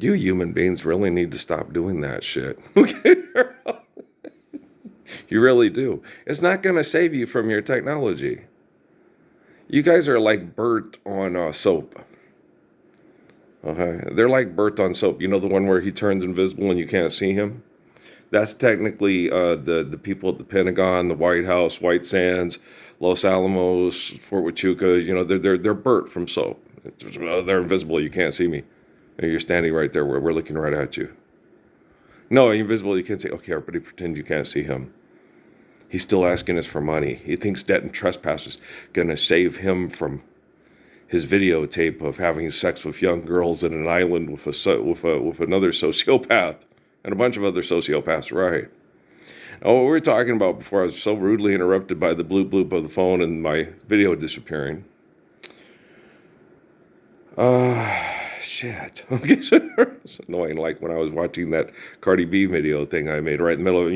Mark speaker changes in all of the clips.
Speaker 1: You human beings really need to stop doing that shit. Okay? You really do. It's not going to save you from your technology. You guys are like Bert on soap. Okay? They're like Bert on soap. You know the one where he turns invisible and you can't see him? That's technically the people at the Pentagon, the White House, White Sands, Los Alamos, Fort Huachuca. You know, they're Bert from soap. They're invisible. You can't see me. And you're standing right there where we're looking right at you. No, you're invisible. You can't see. Okay, everybody pretend you can't see him. He's still asking us for money. He thinks debt and trespass is going to save him from his videotape of having sex with young girls in an island with another sociopath and a bunch of other sociopaths. Right. Oh, what we were talking about before I was so rudely interrupted by the bloop bloop of the phone and my video disappearing. Shit. It's annoying. Like when I was watching that Cardi B video thing I made right in the middle of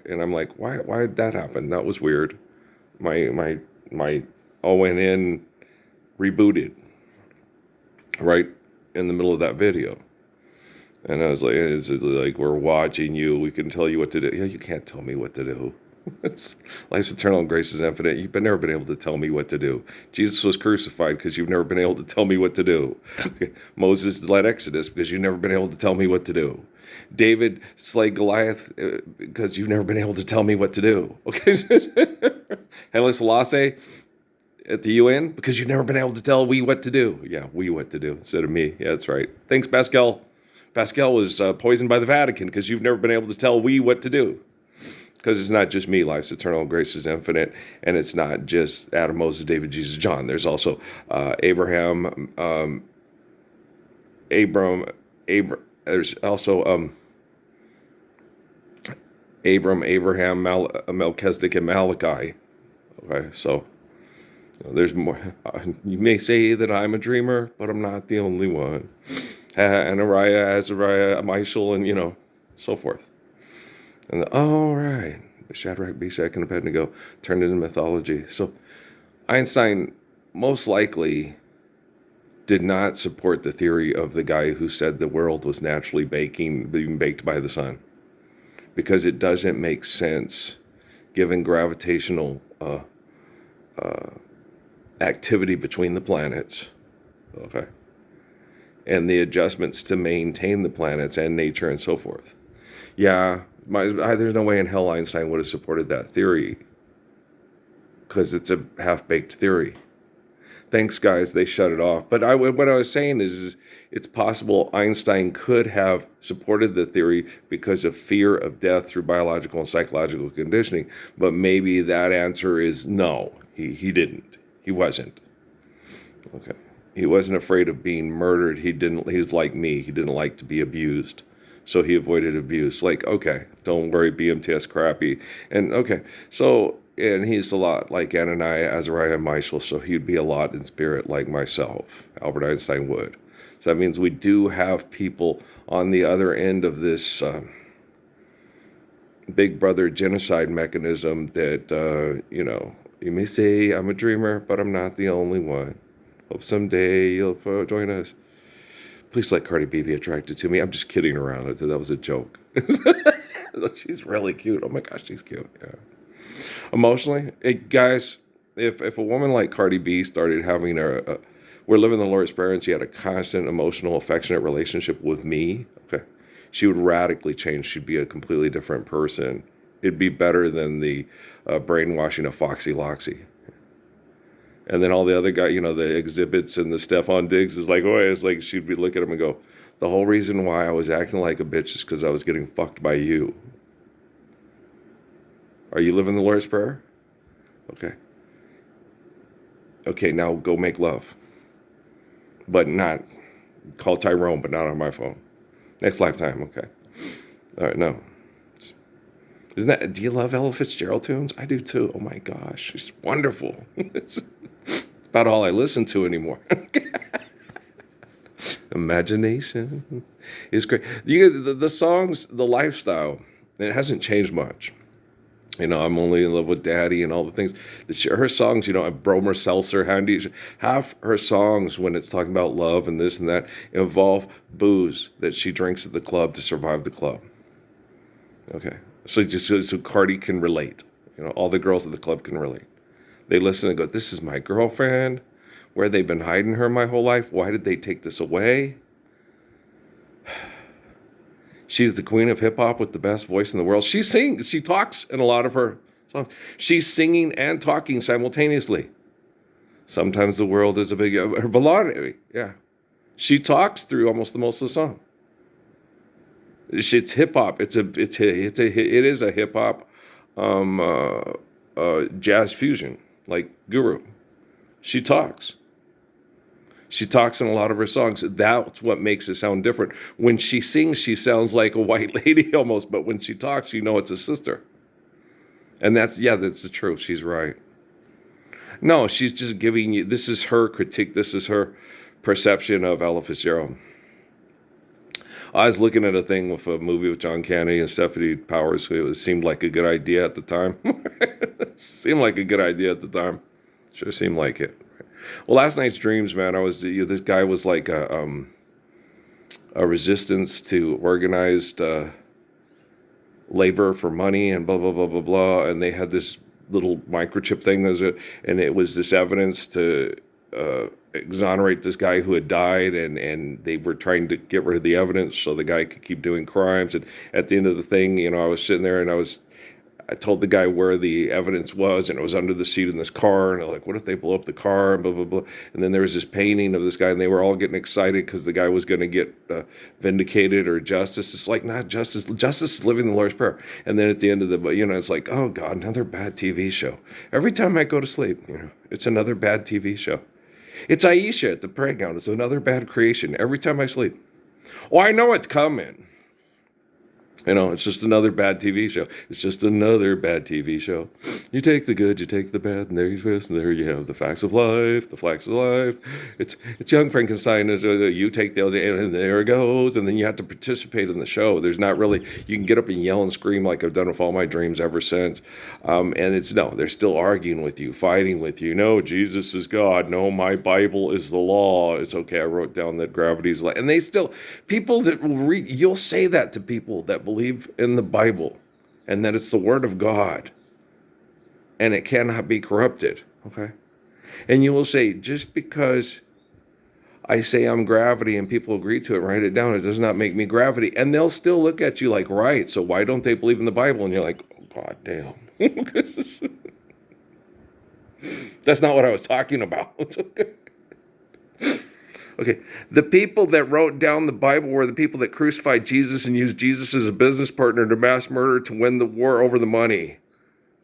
Speaker 1: and I'm like, why did that happen? That was weird. My all went in, rebooted right in the middle of that video. And I was like, it's like, we're watching you. We can tell you what to do. Yeah, you can't tell me what to do. Life's eternal and grace is infinite. You've never been able to tell me what to do. Jesus was crucified because you've never been able to tell me what to do. Okay. Moses led Exodus because you've never been able to tell me what to do. David slayed Goliath because you've never been able to tell me what to do. Okay. Haile Selassie at the UN because you've never been able to tell we what to do. Yeah, we what to do instead of me. Yeah, that's right. Thanks, Pascal. Pascal was poisoned by the Vatican because you've never been able to tell we what to do. Because it's not just me, life's eternal, grace is infinite, and it's not just Adam, Moses, David, Jesus, John. There's also Abraham, there's also Abraham, Melchizedek, and Malachi. Okay, so there's more. You may say that I'm a dreamer, but I'm not the only one. Anariah, Azariah, Michael, and so forth. And all right, the Shadrach, Meshach, and Abednego turned into mythology. So Einstein most likely did not support the theory of the guy who said the world was naturally being baked by the sun, because it doesn't make sense given gravitational activity between the planets. Okay. And the adjustments to maintain the planets and nature and so forth. Yeah, there's no way in hell Einstein would have supported that theory because it's a half-baked theory. Thanks, guys. They shut it off. But what I was saying is it's possible Einstein could have supported the theory because of fear of death through biological and psychological conditioning. But maybe that answer is no. He didn't. He wasn't. Okay. He wasn't afraid of being murdered. He's like me. He didn't like to be abused. So he avoided abuse. Like, okay, don't worry, BMT's crappy. And okay, and he's a lot like Ananias, Azariah, Michael, so he'd be a lot in spirit like myself. Albert Einstein would. So that means we do have people on the other end of this big brother genocide mechanism that, you may say I'm a dreamer, but I'm not the only one. Hope someday you'll join us. Please let Cardi B be attracted to me. I'm just kidding around. That was a joke. She's really cute. Oh my gosh, she's cute. Yeah. Emotionally, guys, if a woman like Cardi B started having we're living the Lord's Prayer and she had a constant emotional, affectionate relationship with me, okay, she would radically change. She'd be a completely different person. It'd be better than the brainwashing of Foxy Loxy. And then all the other guys, the exhibits and the Stefan Diggs is like, it's like she'd be looking at him and go, the whole reason why I was acting like a bitch is because I was getting fucked by you. Are you living the Lord's Prayer? Okay. Okay, now go make love. But not, call Tyrone, but not on my phone. Next lifetime, okay. All right, no. Do you love Ella Fitzgerald tunes? I do too. Oh my gosh, she's wonderful. It's about all I listen to anymore. Imagination is great. The songs, the lifestyle, it hasn't changed much. I'm only in love with daddy and all the things. Her songs, Bromer Seltzer, Handy, half her songs when it's talking about love and this and that involve booze that she drinks at the club to survive the club. Okay. So just so Cardi can relate. All the girls at the club can relate. They listen and go, this is my girlfriend. Where they've been hiding her my whole life. Why did they take this away? She's the queen of hip hop with the best voice in the world. She sings, she talks in a lot of her songs. She's singing and talking simultaneously. Sometimes the world is a big, her velocity, yeah. She talks through almost the most of the song. It's hip hop. It is a hip hop jazz fusion, like Guru. She talks. She talks in a lot of her songs. That's what makes it sound different. When she sings, she sounds like a white lady almost, but when she talks, it's a sister. And that's the truth. She's right. No, she's just giving you, this is her critique. This is her perception of Ella Fitzgerald. I was looking at a thing with a movie with John Candy and Stephanie Powers. It seemed like a good idea at the time. Sure seemed like it. Well, last night's dreams, man, this guy was like a resistance to organized labor for money and blah, blah, blah, blah, blah. And they had this little microchip thing, and it was this evidence to exonerate this guy who had died, and they were trying to get rid of the evidence so the guy could keep doing crimes. And at the end of the thing, I was sitting there and I told the guy where the evidence was, and it was under the seat in this car. And I'm like, what if they blow up the car? And blah, blah, blah. And then there was this painting of this guy, and they were all getting excited because the guy was going to get vindicated or justice. It's like, not justice. Justice is living the Lord's Prayer. And then at the end of the, it's like, oh, God, another bad TV show. Every time I go to sleep, it's another bad TV show. It's Aisha at the playground. It's another bad creation every time I sleep. Oh, I know it's coming. It's just another bad TV show. It's just another bad TV show. You take the good, you take the bad, and there you twist, and there you have the facts of life, the facts of life. It's young Frankenstein. You take those, and there it goes, and then you have to participate in the show. There's not really, you can get up and yell and scream like I've done with all my dreams ever since. And they're still arguing with you, fighting with you. No, Jesus is God. No, my Bible is the law. It's okay, I wrote down that gravity's light. And they still, people that will read, you'll say that to people that believe in the Bible and that it's the Word of God and it cannot be corrupted, okay? And you will say, just because I say I'm gravity and people agree to it, write it down, it does not make me gravity. And they'll still look at you like, right, so why don't they believe in the Bible? And you're like, oh, God damn. That's not what I was talking about. Okay, the people that wrote down the Bible were the people that crucified Jesus and used Jesus as a business partner to mass murder to win the war over the money.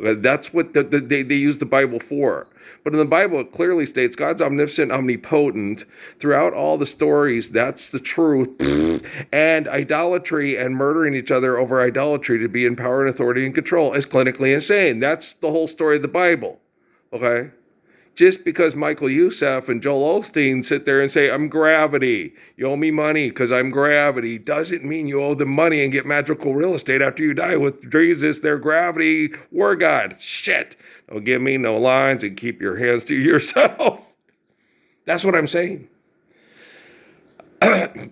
Speaker 1: That's what they used the Bible for. But in the Bible, it clearly states God's omniscient, omnipotent. Throughout all the stories, that's the truth. And idolatry and murdering each other over idolatry to be in power and authority and control is clinically insane. That's the whole story of the Bible. Okay? Just because Michael Youssef and Joel Osteen sit there and say, I'm gravity, you owe me money because I'm gravity, doesn't mean you owe them money and get magical real estate after you die with Jesus, their gravity war god. Shit. Don't give me no lines and keep your hands to yourself. That's what I'm saying.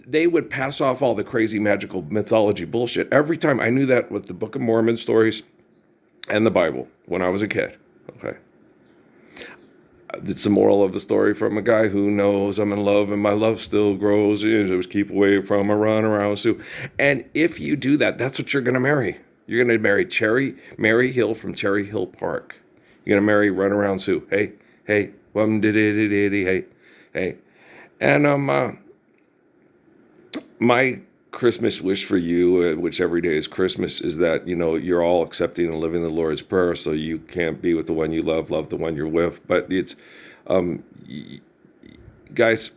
Speaker 1: They would pass off all the crazy magical mythology bullshit every time. I knew that with the Book of Mormon stories and the Bible when I was a kid. Okay. It's the moral of the story from a guy who knows I'm in love and my love still grows. Just keep away from a run around Sue. And if you do that, that's what you're going to marry. You're going to marry Mary Hill from Cherry Hill Park. You're going to marry Run Around Sue. Hey, hey, hey. And my Christmas wish for you, which every day is Christmas, is that, you're all accepting and living the Lord's Prayer, so you can't be with the one you love the one you're with. But it's, guys,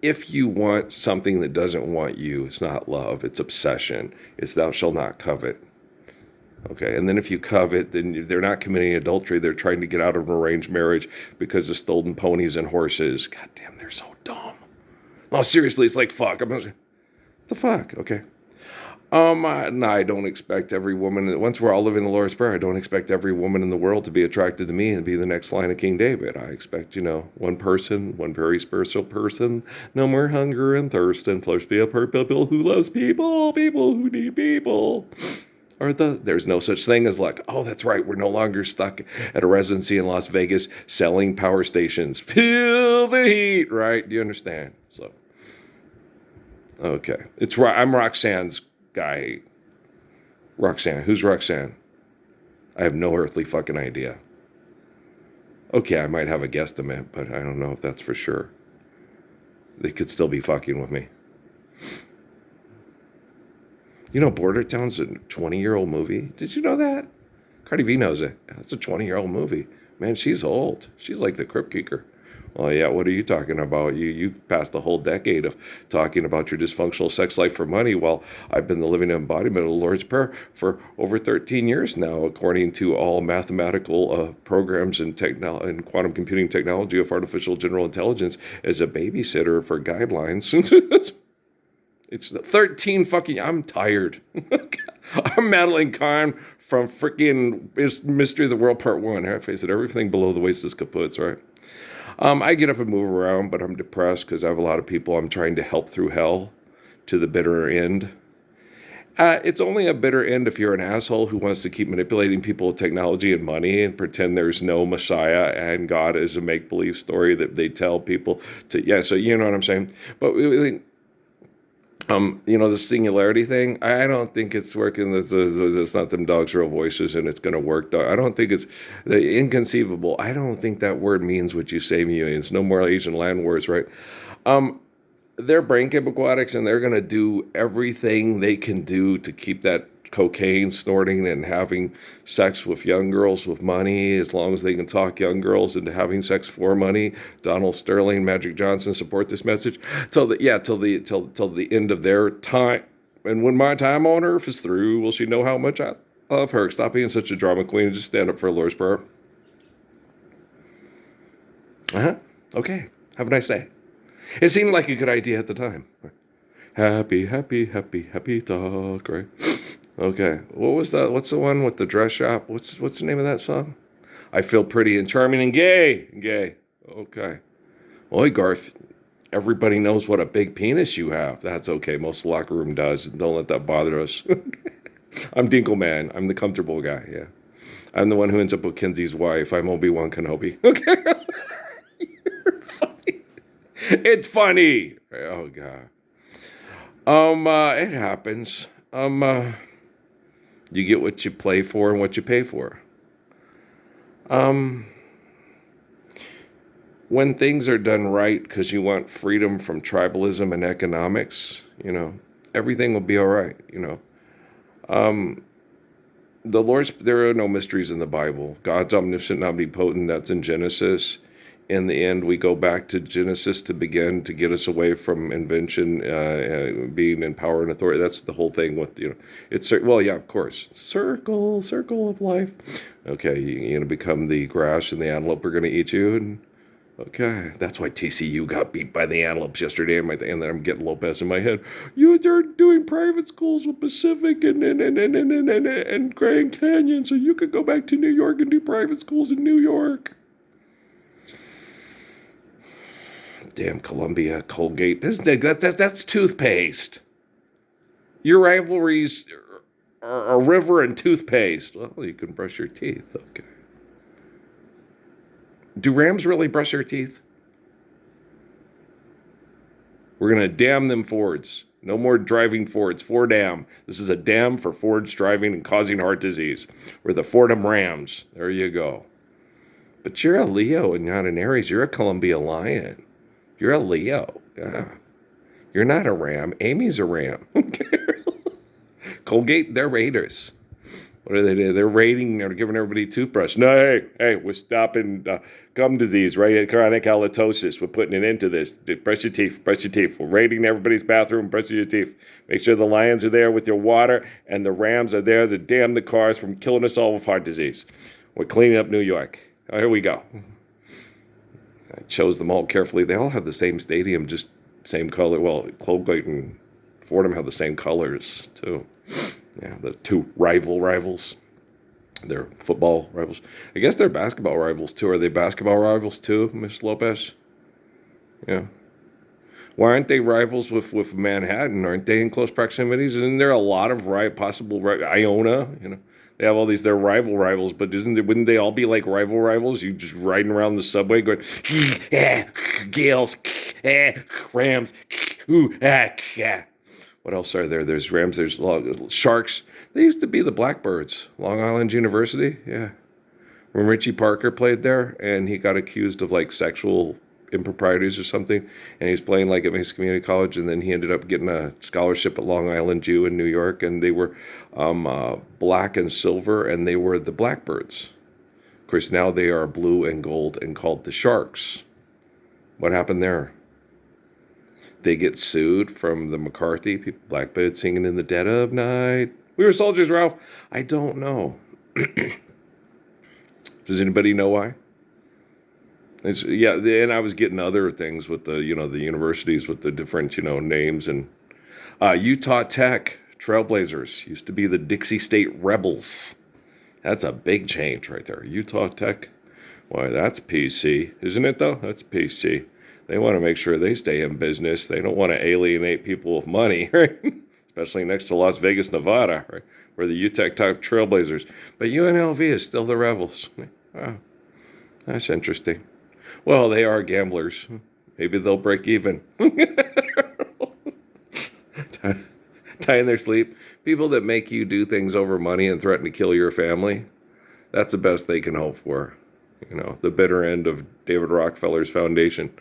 Speaker 1: if you want something that doesn't want you, it's not love, it's obsession. It's thou shalt not covet. Okay, and then if you covet, then they're not committing adultery. They're trying to get out of an arranged marriage because of stolen ponies and horses. God damn, they're so dumb. No, seriously, it's like, fuck. The fuck, okay. No, I don't expect every woman. Once we're all living the Lord's Prayer, I don't expect every woman in the world to be attracted to me and be the next line of King David. I expect, one person, one very spiritual person. No more hunger and thirst, and flesh be a people who loves people, people who need people. There's no such thing as luck. Oh, that's right. We're no longer stuck at a residency in Las Vegas selling power stations. Feel the heat, right? Do you understand? So, okay, it's right. I'm Roxanne's guy. Roxanne. Who's Roxanne? I have no earthly fucking idea. Okay, I might have a guesstimate, but I don't know if that's for sure. They could still be fucking with me. Border Town's a 20-year-old movie. Did you know that? Cardi B knows it. That's a 20-year-old movie. Man, she's old. She's like the Crypt Keeper. Well, yeah, what are you talking about? You passed a whole decade of talking about your dysfunctional sex life for money, while I've been the living embodiment of the Lord's Prayer for over 13 years now, according to all mathematical programs and quantum computing technology of artificial general intelligence as a babysitter for guidelines. It's 13 fucking... I'm tired. I'm Madeline Kahn from freaking Mystery of the World Part 1. I face it, everything below the waist is kaput, right? I get up and move around, but I'm depressed because I have a lot of people I'm trying to help through hell to the bitter end. It's only a bitter end if you're an asshole who wants to keep manipulating people with technology and money and pretend there's no Messiah and God is a make-believe story that they tell people to... Yeah, so you know what I'm saying? But the singularity thing, I don't think it's working. It's not them dogs' real voices, and it's going to work. I don't think it's the inconceivable. I don't think that word means what you say means. No more Asian land wars, right? They're brain chemical addicts, and they're going to do everything they can do to keep that cocaine snorting and having sex with young girls with money, as long as they can talk young girls into having sex for money. Donald Sterling, Magic Johnson support this message till the end of their time. And when my time on earth is through, will she know how much I love her? Stop being such a drama queen and just stand up for a Lord's Prayer. Okay. Have a nice day. It seemed like a good idea at the time. Happy, happy, happy, happy talk, right? Okay, what was that? What's the one with the dress shop? What's the name of that song? I feel pretty and charming and gay. Gay. Okay. Well, Garth, everybody knows what a big penis you have. That's okay. Most of the locker room does. Don't let that bother us. I'm Dinkleman. I'm the comfortable guy, yeah. I'm the one who ends up with Kenzie's wife. I'm Obi-Wan Kenobi. Okay. You're funny. It's funny. Oh, God. It happens. You get what you play for and what you pay for. When things are done right because you want freedom from tribalism and economics, everything will be all right, there are no mysteries in the Bible. God's omniscient, omnipotent, that's in Genesis. In the end, we go back to Genesis to begin to get us away from invention, being in power and authority. That's the whole thing with, of course. Circle of life. Okay, you're going to become the grass and the antelope are going to eat you. And okay, that's why TCU got beat by the antelopes yesterday. And then I'm getting Lopez in my head. They're doing private schools with Pacific and Grand Canyon, so you could go back to New York and do private schools in New York. Damn Columbia, Colgate. That's toothpaste. Your rivalries are a river and toothpaste. Well, you can brush your teeth. Okay. Do Rams really brush their teeth? We're going to damn them Fords. No more driving Fords. Fordham. This is a dam for Fords driving and causing heart disease. We're the Fordham Rams. There you go. But you're a Leo and not an Aries. You're a Columbia Lion. You're a Leo. Yeah. You're not a Ram. Amy's a Ram. Colgate, they're raiders. What do they do? They're raiding, they're giving everybody a toothbrush. No, hey, we're stopping gum disease, right? Chronic halitosis. We're putting an end to this. Brush your teeth. We're raiding everybody's bathroom, brushing your teeth. Make sure the lions are there with your water and the Rams are there to damn the cars from killing us all with heart disease. We're cleaning up New York. Oh, here we go. I chose them all carefully. They all have the same stadium, just same color. Well, Colgate and Fordham have the same colors too. Yeah, the two rivals. They're football rivals. I guess they're basketball rivals too. Are they basketball rivals too, Miss Lopez? Yeah. Why aren't they rivals with Manhattan? Aren't they in close proximities? Isn't there a lot of Iona? They have all these. They're rivals, but wouldn't they all be like rivals? You just riding around the subway going, Gales, Rams, yeah. What else are there? There's Rams. There's Sharks. They used to be the Blackbirds, Long Island University. Yeah, when Richie Parker played there, and he got accused of like sexual improprieties or something, and he's playing like at Mason Community College, and then he ended up getting a scholarship at Long Island Jew in New York, and they were black and silver, and they were the Blackbirds. Of course, now they are blue and gold and called the Sharks. What happened there? They get sued from the McCarthy people, Blackbird singing in the dead of night. We were soldiers, Ralph. I don't know. Does anybody know why? Yeah, and I was getting other things with the universities with the different names, and Utah Tech Trailblazers used to be the Dixie State Rebels. That's a big change right there. Utah Tech, why that's PC, isn't it though? That's PC. They want to make sure they stay in business. They don't want to alienate people with money, right? Especially next to Las Vegas, Nevada, right? Where the UTEC Tech Trailblazers. But UNLV is still the Rebels. Wow, that's interesting. Well, they are gamblers. Maybe they'll break even. Die in their sleep. People that make you do things over money and threaten to kill your family, that's the best they can hope for. The bitter end of David Rockefeller's foundation.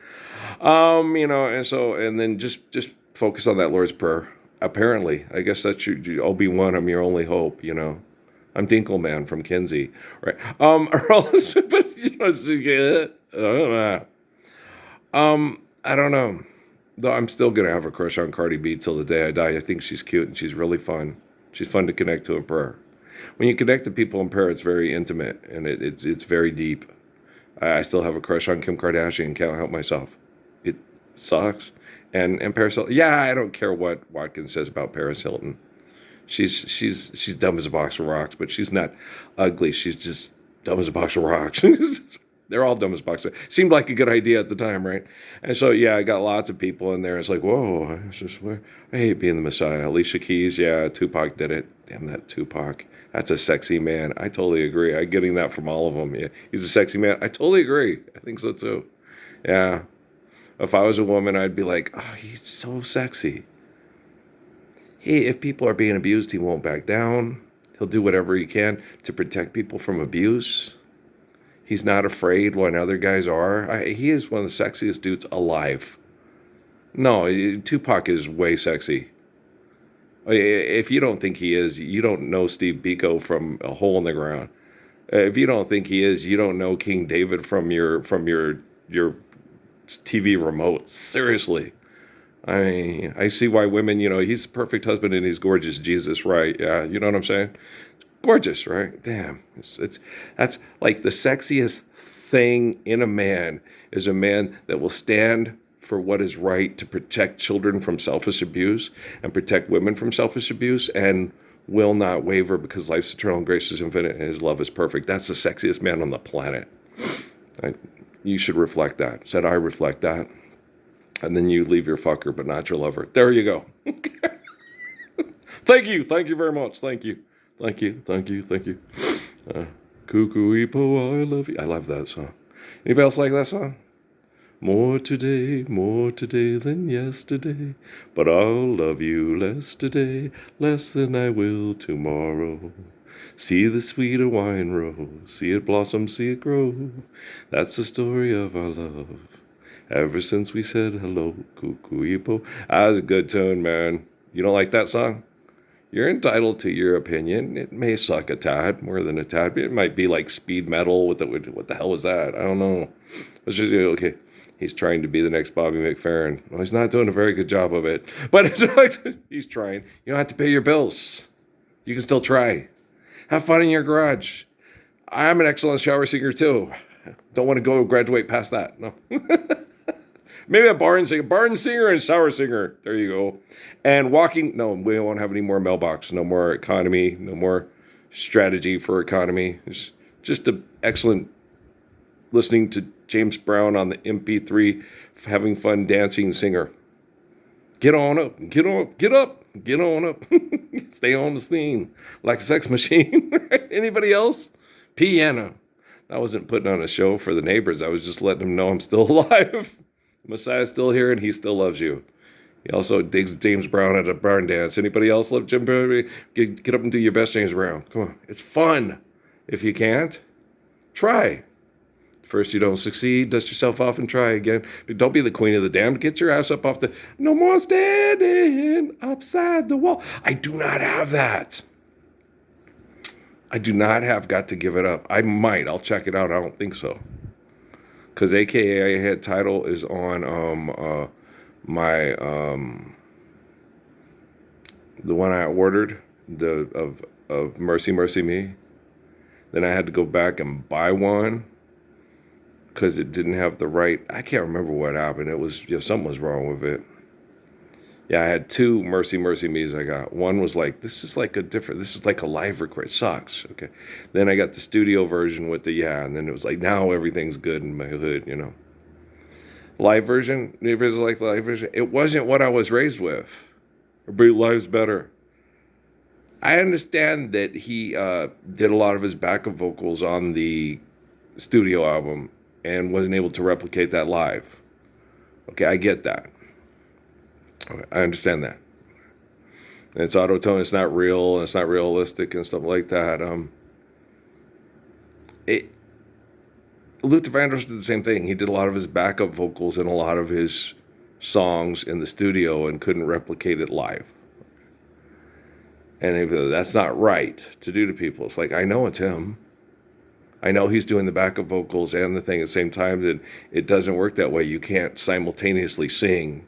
Speaker 1: And then just focus on that Lord's Prayer. Apparently, I guess that's Obi-Wan, I'm your only hope, I'm Dinkelman from Kinsey, right? I don't know. Though I'm still going to have a crush on Cardi B till the day I die. I think she's cute and she's really fun. She's fun to connect to in prayer. When you connect to people in prayer, it's very intimate and it's very deep. I still have a crush on Kim Kardashian. Can't help myself. It sucks. And Paris Hilton. Yeah, I don't care what Watkins says about Paris Hilton. She's dumb as a box of rocks, but she's not ugly. She's just dumb as a box of rocks. They're all dumb as a box of rocks. Seemed like a good idea at the time, right? And so, yeah, I got lots of people in there. It's like, whoa, I hate being the Messiah. Alicia Keys, yeah, Tupac did it. Damn that Tupac. That's a sexy man. I totally agree. I'm getting that from all of them. Yeah, he's a sexy man. I totally agree. I think so too. Yeah. If I was a woman, I'd be like, oh, he's so sexy. Hey, if people are being abused, he won't back down. He'll do whatever he can to protect people from abuse. He's not afraid when other guys are. He is one of the sexiest dudes alive. No, Tupac is way sexy. If you don't think he is, you don't know Steve Biko from A Hole in the Ground. If you don't think he is, you don't know King David from your TV remote. Seriously. I mean, I see why women, he's the perfect husband and he's gorgeous. Jesus, right? Yeah, you know what I'm saying? Gorgeous, right? Damn. That's like the sexiest thing in a man is a man that will stand for what is right to protect children from selfish abuse and protect women from selfish abuse and will not waver because life's eternal, grace is infinite, and his love is perfect. That's the sexiest man on the planet. You should reflect that. Said I reflect that. And then you leave your fucker, but not your lover. There you go. Thank you. Thank you very much. Thank you. Thank you. Thank you. Thank you. Cuckoo Epo, I love you. I love that song. Anybody else like that song? More today than yesterday. But I'll love you less today, less than I will tomorrow. See the sweeter wine roll, see it blossom, see it grow. That's the story of our love. Ever since we said hello, Cuckoo Epo. That was a good tune, man. You don't like that song? You're entitled to your opinion. It may suck a tad, more than a tad. It might be like speed metal. What the hell was that? I don't know. Let's just okay. He's trying to be the next Bobby McFerrin. Well, he's not doing a very good job of it, but he's trying. You don't have to pay your bills. You can still try. Have fun in your garage. I'm an excellent shower singer too. Don't want to go graduate past that. No. Maybe a barn singer and sour singer. There you go. And walking. No, we won't have any more mailbox. No more economy. No more strategy for economy. It's just an excellent listening to James Brown on the MP3, having fun dancing singer. Get on up, get on, get up, get on up. Stay on the scene like a sex machine. Anybody else? Piano. I wasn't putting on a show for the neighbors. I was just letting them know I'm still alive. Messiah's still here and he still loves you. He also digs James Brown at a barn dance. Anybody else love Jim Brown? Get up and do your best, James Brown. Come on. It's fun. If you can't, try. First you don't succeed, dust yourself off and try again. But don't be the queen of the damned. Get your ass up off the... No more standing upside the wall. I do not have that. I do not have Got to Give It Up. I might. I'll check it out. I don't think so. Because AKA Head Title is on my... the one I ordered, of Mercy, Mercy Me. Then I had to go back and buy one because it didn't have the right... I can't remember what happened. It was... something was wrong with it. Yeah, I had two Mercy, Mercy Me's I got. One was like, this is like a live record. It sucks. Okay. Then I got the studio version with the, and then it was like, now everything's good in my hood, Live version, neighbors like the live version. It wasn't what I was raised with. Everybody live's better. I understand that he did a lot of his backup vocals on the studio album and wasn't able to replicate that live. Okay, I get that. Okay, I understand that. And it's auto-tone, it's not real, and it's not realistic and stuff like that. Luther Vandross did the same thing. He did a lot of his backup vocals and a lot of his songs in the studio and couldn't replicate it live. And that's not right to do to people. It's like, I know it's him. I know he's doing the backup vocals and the thing at the same time. That it doesn't work that way. You can't simultaneously sing.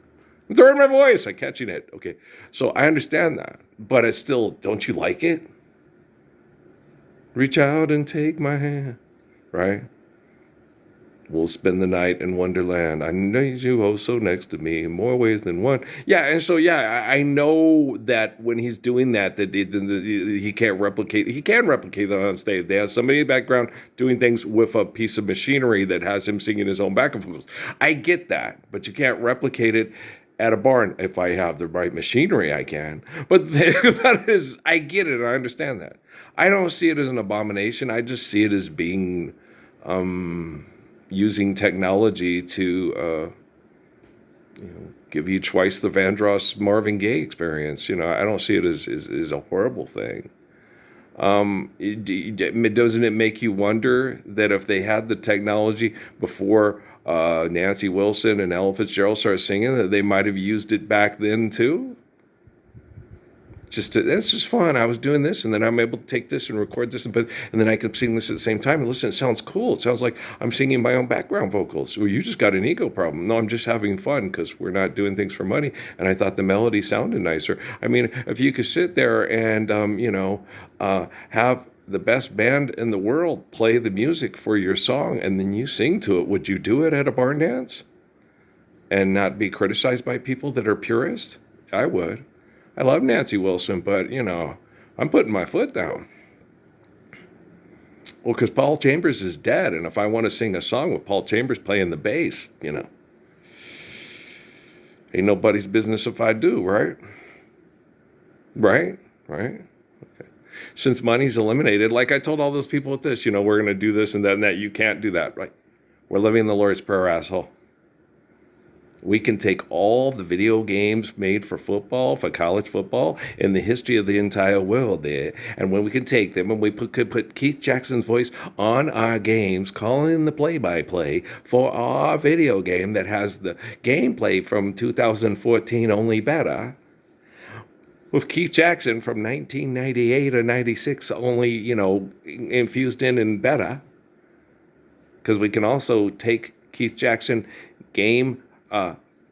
Speaker 1: Throw in my voice, I'm catching it. Okay, so I understand that. But it's still, don't you like it? Reach out and take my hand, right? We'll spend the night in Wonderland. I need you oh so next to me in more ways than one. Yeah, and so, I know that when he's doing that he can't replicate. He can replicate that on stage. They have somebody in the background doing things with a piece of machinery that has him singing his own backup vocals. I get that, but you can't replicate it at a barn. If I have the right machinery, I can. But the thing about it is, I get it. I understand that. I don't see it as an abomination. I just see it as being... using technology to give you twice the Vandross Marvin Gaye experience. I don't see it as a horrible thing. Doesn't it make you wonder that if they had the technology before Nancy Wilson and Ella Fitzgerald started singing, that they might have used it back then too? That's just fun. I was doing this, and then I'm able to take this and record this, and then I could sing this at the same time. And listen, it sounds cool. It sounds like I'm singing my own background vocals. Well, you just got an ego problem. No, I'm just having fun because we're not doing things for money. And I thought the melody sounded nicer. I mean, if you could sit there and have the best band in the world play the music for your song, and then you sing to it, would you do it at a barn dance and not be criticized by people that are purists? I would. I love Nancy Wilson, but, I'm putting my foot down. Well, because Paul Chambers is dead, and if I want to sing a song with Paul Chambers playing the bass, ain't nobody's business if I do, right? Right? Okay. Since money's eliminated, like I told all those people with this, we're going to do this and that, you can't do that, right? We're living the Lord's Prayer, asshole. We can take all the video games made for college football, in the history of the entire world there, and when we can take them and we could put Keith Jackson's voice on our games, calling the play-by-play for our video game that has the gameplay from 2014 only better, with Keith Jackson from 1998 or 96 only, infused in and better, because we can also take Keith Jackson game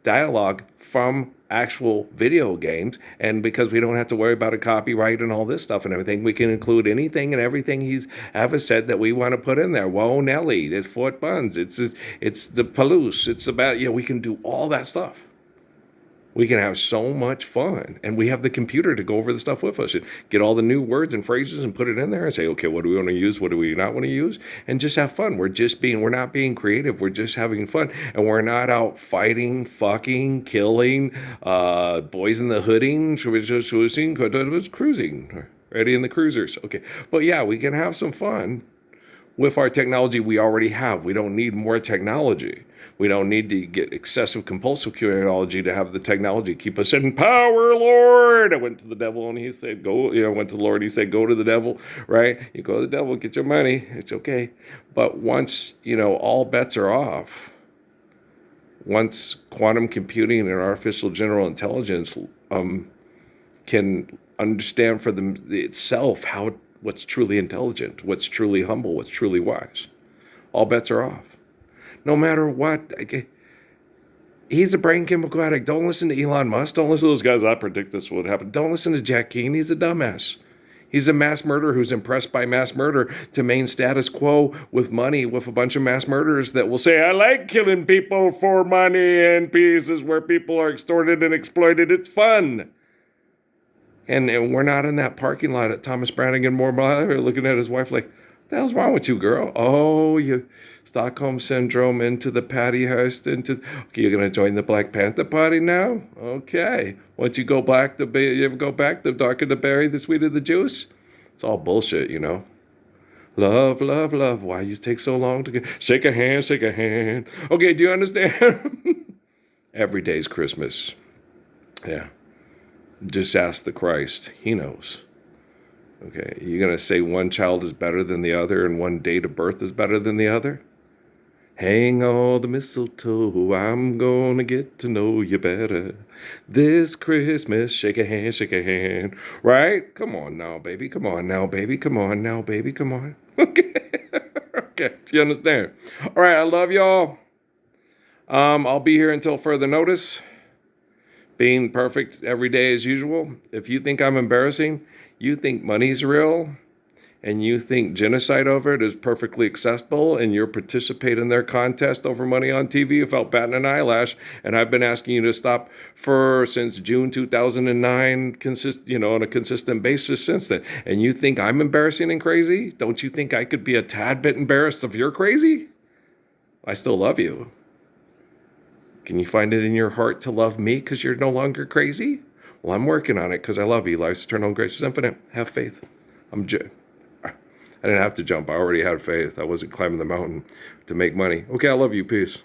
Speaker 1: dialogue from actual video games, and because we don't have to worry about a copyright and all this stuff and everything, we can include anything and everything he's ever said that we want to put in there. Whoa, Nelly, it's Fort Buns, it's the Palouse, it's about, we can do all that stuff. We can have so much fun, and we have the computer to go over the stuff with us and get all the new words and phrases and put it in there and say, okay, what do we want to use? What do we not want to use? And just have fun. We're not being creative. We're just having fun, and we're not out fighting, fucking, killing, boys in the hooding, cruising, ready in the cruisers. Okay, but yeah, we can have some fun with our technology we already have. We don't need more technology. We don't need to get excessive compulsive technology to have the technology keep us in power, Lord. I went to the devil and he said, go, I went to the Lord, he said, go to the devil, right? You go to the devil, get your money, it's okay. But once, all bets are off, once quantum computing and artificial general intelligence can understand for itself what's truly intelligent, what's truly humble, what's truly wise, all bets are off. No matter what, he's a brain chemical addict. Don't listen to Elon Musk. Don't listen to those guys. I predict this would happen. Don't listen to Jack Keane. He's a dumbass. He's a mass murderer who's impressed by mass murder to maintain status quo with money, with a bunch of mass murderers that will say, I like killing people for money and pieces where people are extorted and exploited. It's fun. And we're not in that parking lot at Thomas Brannigan Moore looking at his wife like, what the hell's wrong with you, girl? Oh, you Stockholm Syndrome into the Patty Hearst, okay, you're going to join the Black Panther Party now? Okay. Once you go back, you ever go back, the darker the berry, the sweeter the juice? It's all bullshit, Love, love, love. Why you take so long to get, shake a hand, shake a hand. Okay, do you understand? Every day's Christmas. Yeah. Just ask the Christ. He knows. Okay, you're going to say one child is better than the other and one date of birth is better than the other? Hang all the mistletoe, I'm going to get to know you better. This Christmas, shake a hand, right? Come on now, baby, come on now, baby, come on now, baby, come on. Okay, okay, do you understand? All right, I love y'all. I'll be here until further notice. Being perfect every day as usual. If you think I'm embarrassing, you think money's real, and you think genocide over it is perfectly acceptable, and you're participating in their contest over money on TV without batting an eyelash, and I've been asking you to stop since June 2009, on a consistent basis since then, and you think I'm embarrassing and crazy? Don't you think I could be a tad bit embarrassed if you're crazy? I still love you. Can you find it in your heart to love me because you're no longer crazy? Well, I'm working on it because I love you. Life's eternal, grace is infinite. Have faith. I didn't have to jump. I already had faith. I wasn't climbing the mountain to make money. Okay, I love you. Peace.